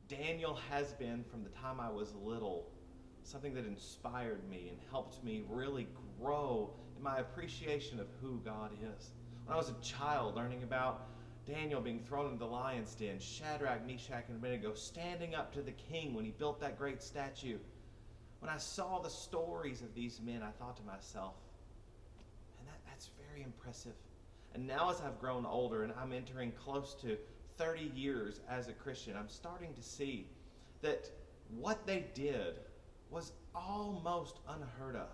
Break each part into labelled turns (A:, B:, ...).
A: Daniel has been, from the time I was little, something that inspired me and helped me really grow in my appreciation of who God is. When I was a child, learning about Daniel being thrown into the lion's den, Shadrach, Meshach, and Abednego standing up to the king when he built that great statue. When I saw the stories of these men, I thought to myself, man, that's very impressive. And now as I've grown older and I'm entering close to 30 years as a Christian, I'm starting to see that what they did was almost unheard of.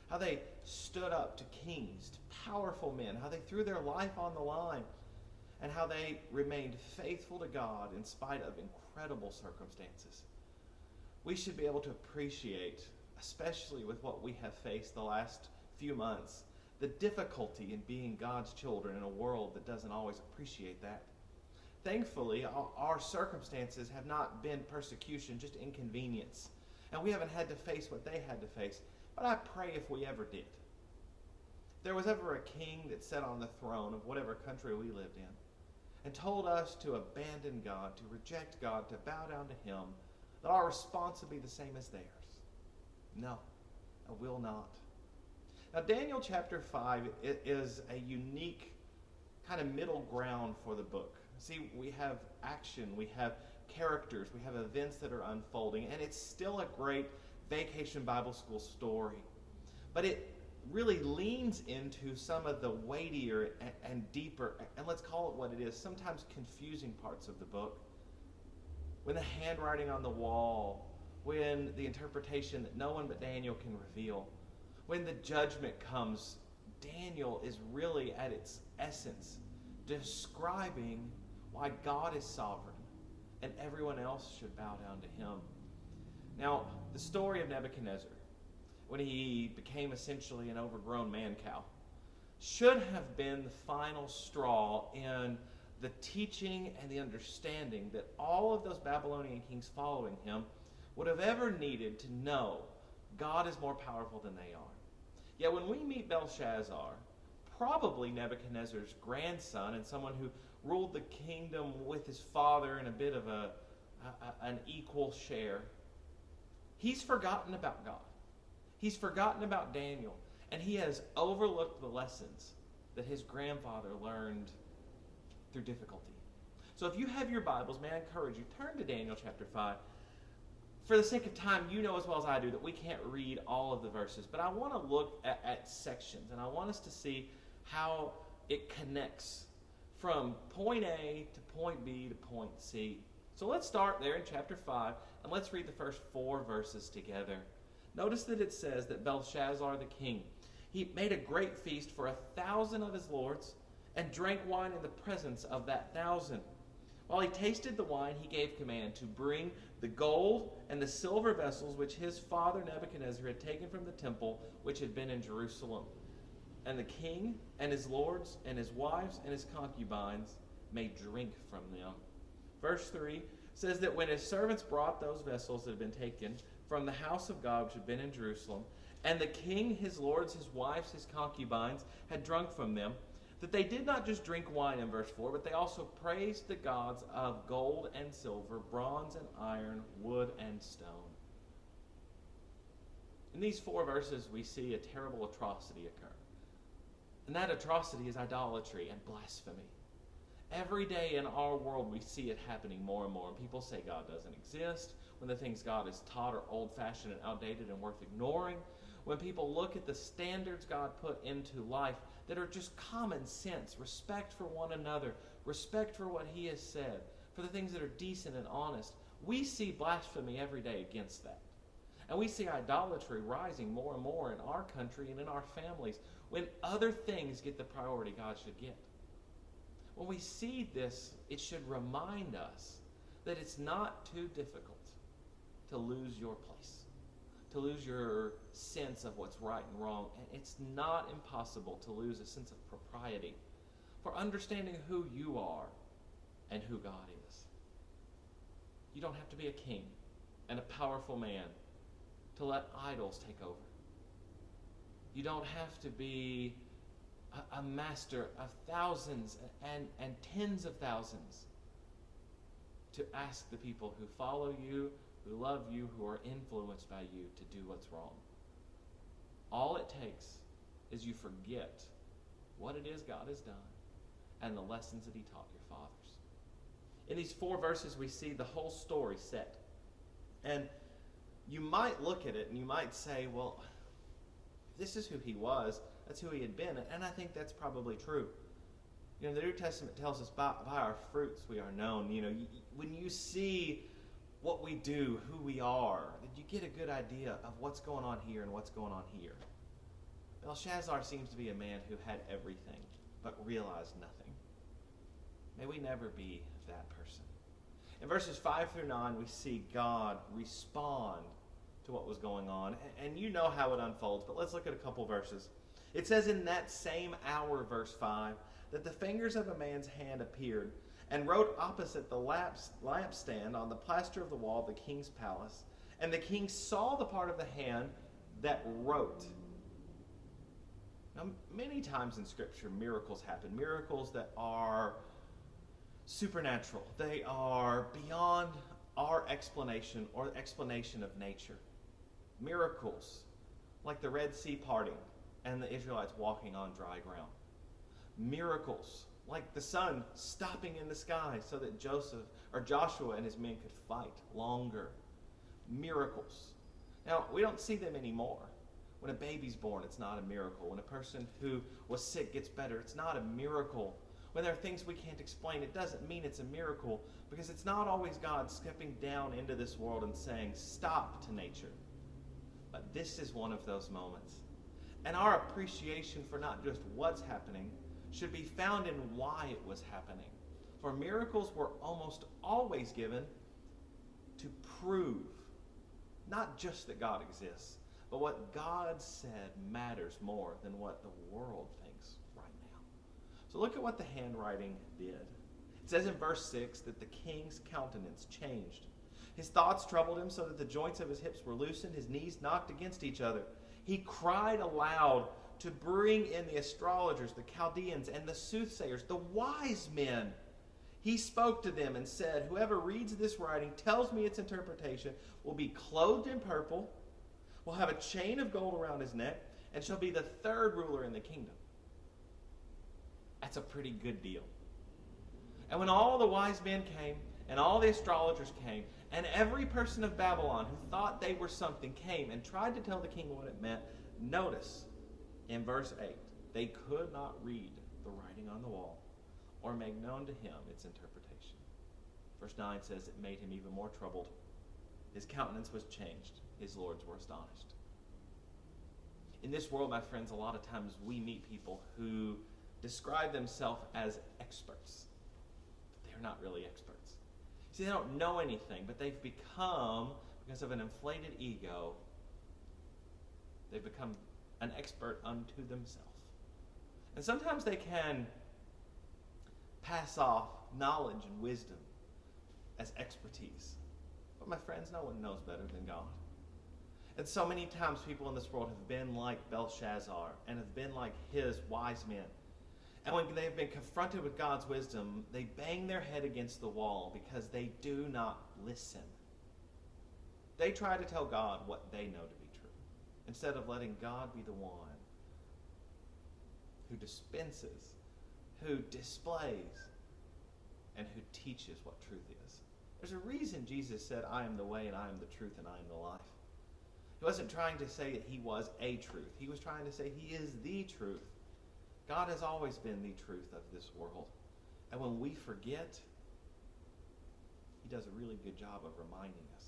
A: How they stood up to kings, to powerful men, how they threw their life on the line, and how they remained faithful to God in spite of incredible circumstances. We should be able to appreciate, especially with what we have faced the last few months, the difficulty in being God's children in a world that doesn't always appreciate that. Thankfully, our circumstances have not been persecution, just inconvenience. And we haven't had to face what they had to face. But I pray if we ever did, if there was ever a king that sat on the throne of whatever country we lived in and told us to abandon God, to reject God, to bow down to him, that our response would be the same as theirs. No, I will not. Now, Daniel chapter 5 is a unique kind of middle ground for the book. See, we have action, we have characters, we have events that are unfolding, and it's still a great vacation Bible school story. But it really leans into some of the weightier and deeper, and let's call it what it is, sometimes confusing parts of the book. When the handwriting on the wall, when the interpretation that no one but Daniel can reveal, when the judgment comes, Daniel is really at its essence describing why God is sovereign and everyone else should bow down to him. Now, the story of Nebuchadnezzar, when he became essentially an overgrown man-cow, should have been the final straw in the teaching and the understanding that all of those Babylonian kings following him would have ever needed to know God is more powerful than they are. Yet when we meet Belshazzar, probably Nebuchadnezzar's grandson and someone who ruled the kingdom with his father in a bit of an equal share, he's forgotten about God. He's forgotten about Daniel, and he has overlooked the lessons that his grandfather learned through difficulty. So if you have your Bibles, may I encourage you, turn to Daniel chapter 5. For the sake of time, you know as well as I do that we can't read all of the verses, but I want to look at sections, and I want us to see how it connects from point A to point B to point C. So let's start there in chapter 5, and let's read the first 4 verses together. Notice that it says that Belshazzar the king, he made a great feast for 1,000 of his lords and drank wine in the presence of that 1,000. While he tasted the wine, he gave command to bring the gold and the silver vessels which his father Nebuchadnezzar had taken from the temple which had been in Jerusalem. And the king and his lords and his wives and his concubines may drink from them. Verse 3 says that when his servants brought those vessels that had been taken from the house of God which had been in Jerusalem, and the king, his lords, his wives, his concubines had drunk from them, that they did not just drink wine in verse 4, but they also praised the gods of gold and silver, bronze and iron, wood and stone. In these 4 verses, we see a terrible atrocity occur. And that atrocity is idolatry and blasphemy. Every day in our world, we see it happening more and more. And people say God doesn't exist, when the things God has taught are old-fashioned and outdated and worth ignoring. When people look at the standards God put into life that are just common sense, respect for one another, respect for what he has said, for the things that are decent and honest, we see blasphemy every day against that. And we see idolatry rising more and more in our country and in our families when other things get the priority God should get. When we see this, it should remind us that it's not too difficult to lose your place, to lose your sense of what's right and wrong. And it's not impossible to lose a sense of propriety for understanding who you are and who God is. You don't have to be a king and a powerful man to let idols take over. You don't have to be a master of thousands and tens of thousands to ask the people who follow you, who love you, who are influenced by you to do what's wrong. All it takes is you forget what it is God has done and the lessons that he taught your fathers. In these 4 verses, we see the whole story set. And you might look at it and you might say, well, this is who he was. That's who he had been. And I think that's probably true. The New Testament tells us by our fruits we are known. When you see what we do, who we are, that you get a good idea of what's going on here and what's going on here. Belshazzar seems to be a man who had everything, but realized nothing. May we never be that person. In verses 5 through 9, we see God respond to what was going on. And you know how it unfolds, but let's look at a couple verses. It says in that same hour, verse 5, that the fingers of a man's hand appeared and wrote opposite the lampstand on the plaster of the wall of the king's palace. And the king saw the part of the hand that wrote. Now, many times in Scripture, miracles happen. Miracles that are supernatural. They are beyond our explanation or explanation of nature. Miracles like the Red Sea parting and the Israelites walking on dry ground. Miracles like the sun stopping in the sky so that Joshua and his men could fight longer. Miracles. Now, we don't see them anymore. When a baby's born, it's not a miracle. When a person who was sick gets better, it's not a miracle. When there are things we can't explain, it doesn't mean it's a miracle, because it's not always God stepping down into this world and saying, stop to nature. But this is one of those moments. And our appreciation for not just what's happening should be found in why it was happening. For miracles were almost always given to prove not just that God exists, but what God said matters more than what the world thinks right now. So look at what the handwriting did. It says in verse 6 that the king's countenance changed. His thoughts troubled him so that the joints of his hips were loosened, his knees knocked against each other. He cried aloud to bring in the astrologers, the Chaldeans, and the soothsayers, the wise men. He spoke to them and said, whoever reads this writing, tells me its interpretation, will be clothed in purple, will have a chain of gold around his neck, and shall be the 3rd ruler in the kingdom. That's a pretty good deal. And when all the wise men came, and all the astrologers came, and every person of Babylon who thought they were something came and tried to tell the king what it meant, notice in verse 8, they could not read the writing on the wall or make known to him its interpretation. Verse 9 says it made him even more troubled. His countenance was changed. His lords were astonished. In this world, my friends, a lot of times we meet people who describe themselves as experts. But they're not really experts. See, they don't know anything, but they've become, because of an inflated ego, they've become an expert unto themselves. And sometimes they can pass off knowledge and wisdom as expertise. But my friends, no one knows better than God. And so many times people in this world have been like Belshazzar and have been like his wise men. And when they have been confronted with God's wisdom, they bang their head against the wall because they do not listen. They try to tell God what they know to be true, instead of letting God be the one who dispenses, who displays, and who teaches what truth is. There's a reason Jesus said, I am the way, and I am the truth, and I am the life. He wasn't trying to say that he was a truth. He was trying to say he is the truth. God has always been the truth of this world. And when we forget, he does a really good job of reminding us.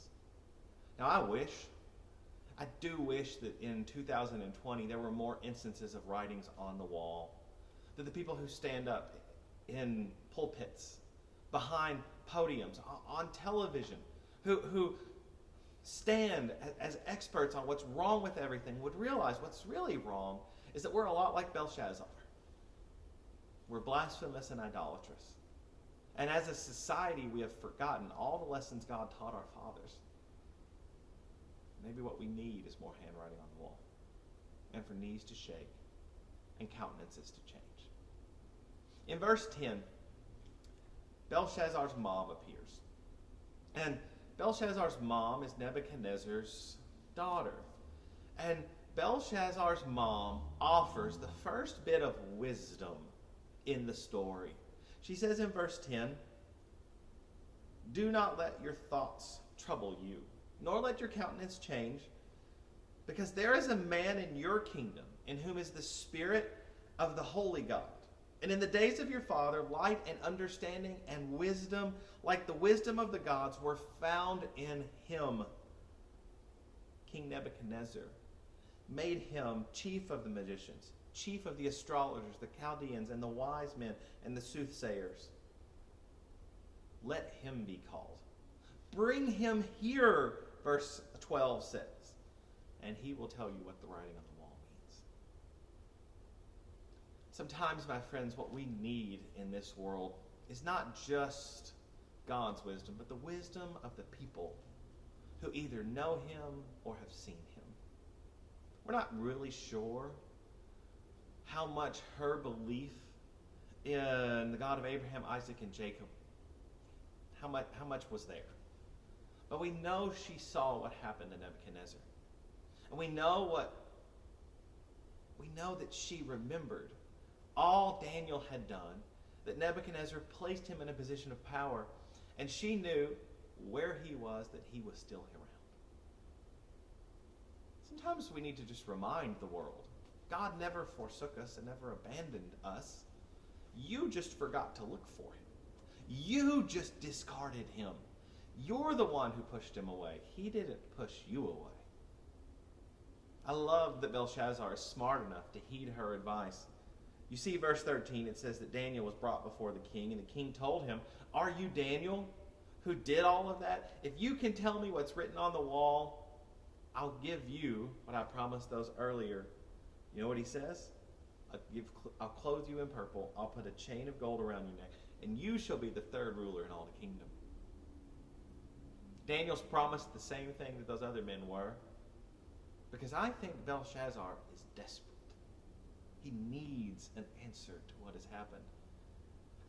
A: Now, I do wish that in 2020 there were more instances of writings on the wall. That the people who stand up in pulpits, behind podiums, on television, who stand as experts on what's wrong with everything would realize what's really wrong is that we're a lot like Belshazzar. We're blasphemous and idolatrous. And as a society, we have forgotten all the lessons God taught our fathers. Maybe what we need is more handwriting on the wall, and for knees to shake and countenances to change. In verse 10, Belshazzar's mom appears. And Belshazzar's mom is Nebuchadnezzar's daughter. And Belshazzar's mom offers the first bit of wisdom in the story. She says in verse 10, "Do not let your thoughts trouble you, nor let your countenance change, because there is a man in your kingdom in whom is the spirit of the holy God. And in the days of your father, light and understanding and wisdom, like the wisdom of the gods, were found in him." King Nebuchadnezzar made him chief of the magicians, chief of the astrologers, the Chaldeans, and the wise men, and the soothsayers. Let him be called. Bring him here, verse 12 says, and he will tell you what the writing on the wall means. Sometimes, my friends, what we need in this world is not just God's wisdom, but the wisdom of the people who either know him or have seen him. We're not really sure how much her belief in the God of Abraham, Isaac, and Jacob, how much was there. But we know she saw what happened to Nebuchadnezzar. And we know that she remembered all Daniel had done, that Nebuchadnezzar placed him in a position of power, and she knew where he was, that he was still around. Sometimes we need to just remind the world, God never forsook us and never abandoned us. You just forgot to look for him. You just discarded him. You're the one who pushed him away. He didn't push you away. I love that Belshazzar is smart enough to heed her advice. You see, verse 13, it says that Daniel was brought before the king, and the king told him, "Are you Daniel, who did all of that? If you can tell me what's written on the wall, I'll give you what I promised those earlier." You know what he says? I'll clothe you in purple. I'll put a chain of gold around your neck, and you shall be the third ruler in all the kingdom. Daniel's promised the same thing that those other men were, because I think Belshazzar is desperate. He needs an answer to what has happened.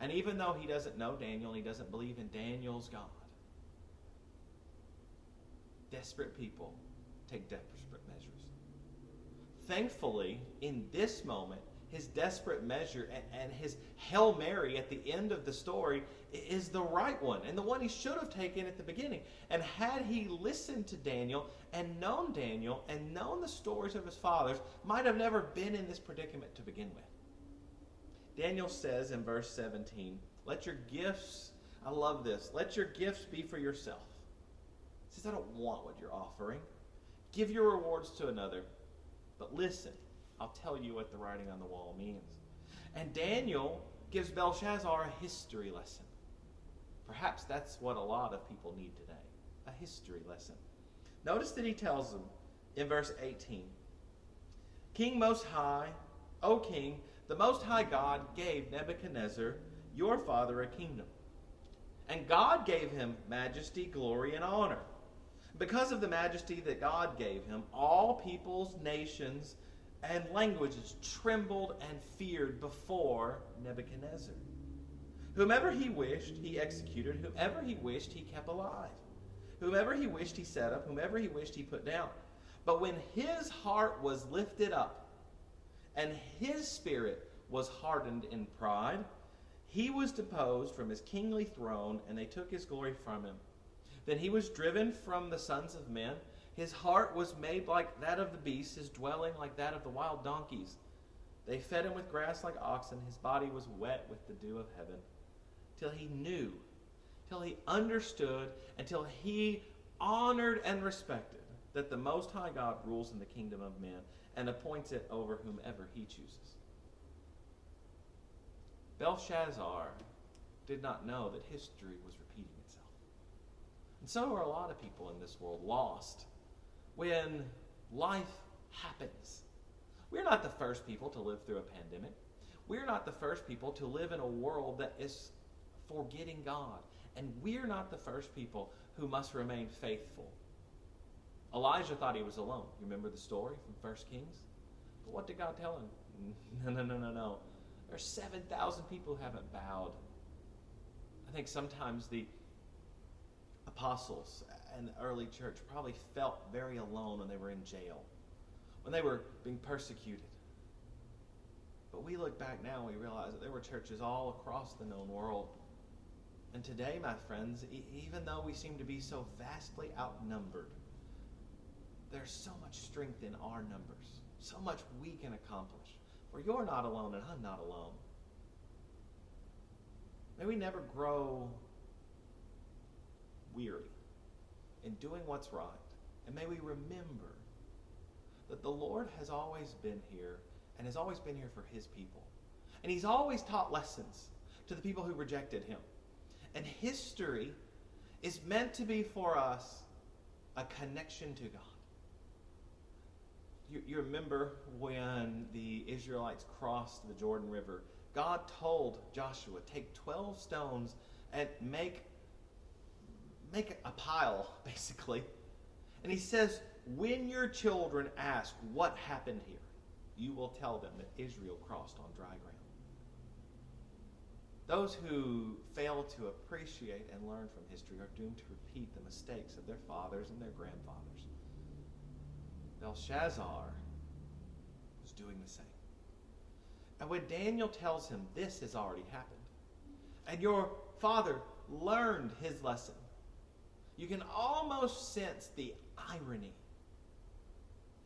A: And even though he doesn't know Daniel, he doesn't believe in Daniel's God, desperate people take desperate measures. Thankfully, in this moment, his desperate measure and his Hail Mary at the end of the story is the right one, and the one he should have taken at the beginning. And had he listened to Daniel and known the stories of his fathers, might have never been in this predicament to begin with. Daniel says in verse 17, "Let your gifts," I love this, "let your gifts be for yourself." He says, "I don't want what you're offering. Give your rewards to another. But listen, I'll tell you what the writing on the wall means." And Daniel gives Belshazzar a history lesson. Perhaps that's what a lot of people need today, a history lesson. Notice that he tells them in verse 18, "King Most High, O King, the Most High God gave Nebuchadnezzar, your father, a kingdom. And God gave him majesty, glory, and honor. Because of the majesty that God gave him, all peoples, nations, and languages trembled and feared before Nebuchadnezzar. Whomever he wished, he executed. Whomever he wished, he kept alive. Whomever he wished, he set up. Whomever he wished, he put down. But when his heart was lifted up, and his spirit was hardened in pride, he was deposed from his kingly throne, and they took his glory from him. Then he was driven from the sons of men. His heart was made like that of the beasts, his dwelling like that of the wild donkeys. They fed him with grass like oxen. His body was wet with the dew of heaven. Till he knew, till he understood, until he honored and respected that the Most High God rules in the kingdom of men and appoints it over whomever he chooses." Belshazzar did not know that history was repeating itself. And so are a lot of people in this world lost when life happens. We're not the first people to live through a pandemic. We're not the first people to live in a world that is forgetting God. And we're not the first people who must remain faithful. Elijah thought he was alone. You remember the story from 1 Kings? But what did God tell him? No. There's 7,000 people who haven't bowed. I think sometimes the apostles and the early church probably felt very alone when they were in jail, when they were being persecuted. But we look back now and we realize that there were churches all across the known world. And today, my friends, even though we seem to be so vastly outnumbered, there's so much strength in our numbers, so much we can accomplish. For you're not alone and I'm not alone. May we never grow weary in doing what's right. And may we remember that the Lord has always been here and has always been here for his people. And he's always taught lessons to the people who rejected him. And history is meant to be for us a connection to God. You remember when the Israelites crossed the Jordan River, God told Joshua, take 12 stones and make a pile, basically. And he says, when your children ask what happened here, you will tell them that Israel crossed on dry ground. Those who fail to appreciate and learn from history are doomed to repeat the mistakes of their fathers and their grandfathers. Belshazzar was doing the same. And when Daniel tells him this has already happened, and your father learned his lesson, you can almost sense the irony.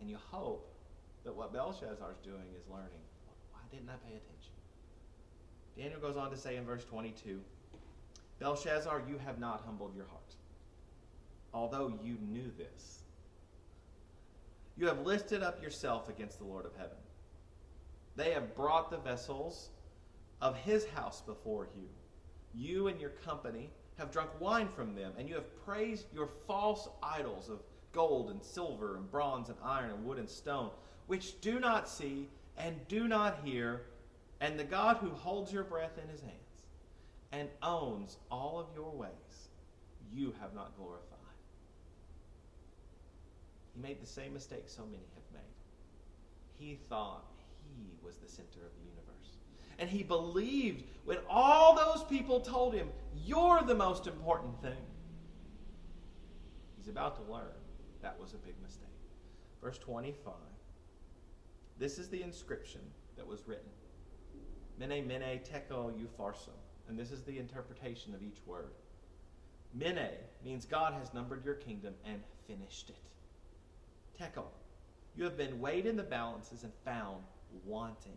A: And you hope that what Belshazzar's doing is learning. Why didn't I pay attention? Daniel goes on to say in verse 22, Belshazzar, you have not humbled your heart, although you knew this. You have lifted up yourself against the Lord of heaven. They have brought the vessels of his house before you. You and your company have drunk wine from them, and you have praised your false idols of gold and silver and bronze and iron and wood and stone, which do not see and do not hear, and the God who holds your breath in his hands and owns all of your ways, you have not glorified. He made the same mistake so many have made. He thought he was the center of the universe. And he believed when all those people told him, you're the most important thing. He's about to learn that was a big mistake. Verse 25. This is the inscription that was written. Mene, mene, tekel, upharsin. And this is the interpretation of each word. Mene means God has numbered your kingdom and finished it. Tekel, you have been weighed in the balances and found wanting.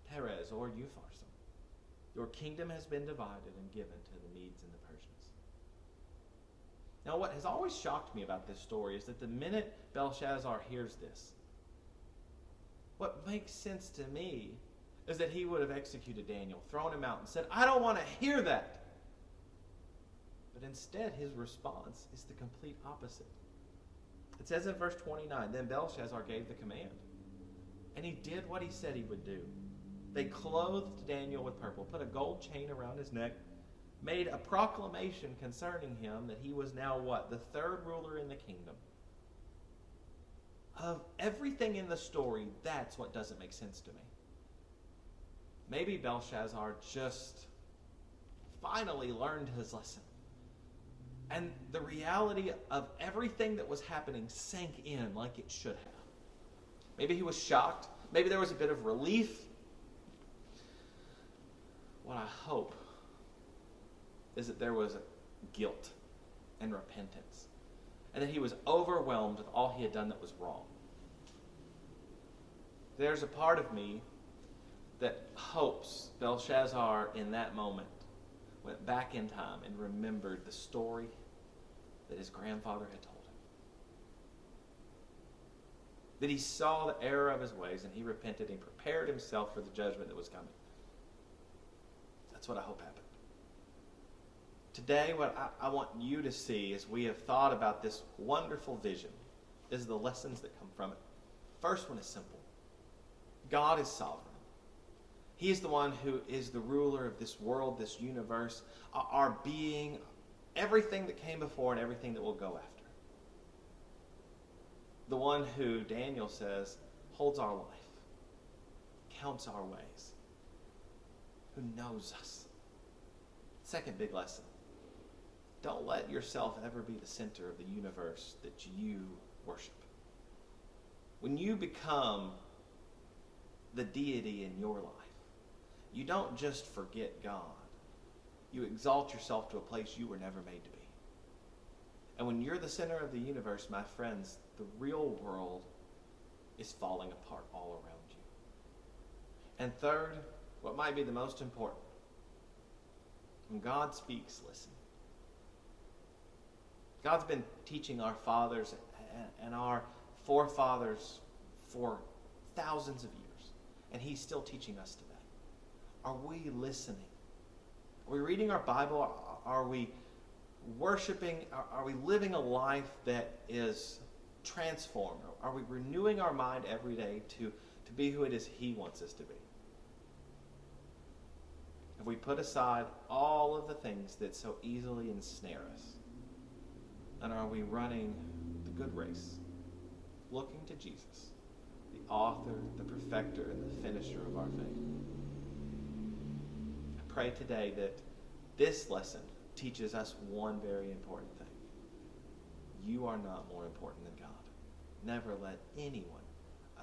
A: Perez, or upharsin, your kingdom has been divided and given to the Medes and the Persians. Now, what has always shocked me about this story is that the minute Belshazzar hears this, what makes sense to me is that he would have executed Daniel, thrown him out, and said, I don't want to hear that. But instead, his response is the complete opposite. It says in verse 29, then Belshazzar gave the command, and he did what he said he would do. They clothed Daniel with purple, put a gold chain around his neck, made a proclamation concerning him that he was now what? The third ruler in the kingdom. Of everything in the story, that's what doesn't make sense to me. Maybe Belshazzar just finally learned his lesson. And the reality of everything that was happening sank in like it should have. Maybe he was shocked. Maybe there was a bit of relief. What I hope is that there was guilt and repentance, and that he was overwhelmed with all he had done that was wrong. There's a part of me that hopes Belshazzar in that moment went back in time and remembered the story that his grandfather had told him. That he saw the error of his ways and he repented and prepared himself for the judgment that was coming. That's what I hope happened. Today, what I want you to see as we have thought about this wonderful vision is the lessons that come from it. First one is simple. God is sovereign. He is the one who is the ruler of this world, this universe, our being, everything that came before and everything that will go after. The one who, Daniel says, holds our life, counts our ways, who knows us. Second big lesson. don't let yourself ever be the center of the universe that you worship. When you become the deity in your life, you don't just forget God. You exalt yourself to a place you were never made to be. And when you're the center of the universe, my friends, the real world is falling apart all around you. And third, what might be the most important, when God speaks, listen. God's been teaching our fathers and our forefathers for thousands of years, and he's still teaching us today. Are we listening? Are we reading our Bible? Are we worshiping? Are we living a life that is transformed? Are we renewing our mind every day to be who it is he wants us to be? Have we put aside all of the things that so easily ensnare us? And are we running the good race, looking to Jesus, the author, the perfecter, and the finisher of our faith? I pray today that this lesson teaches us one very important thing. You are not more important than God. Never let anyone,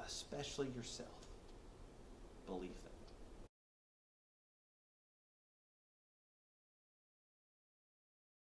A: especially yourself, believe that.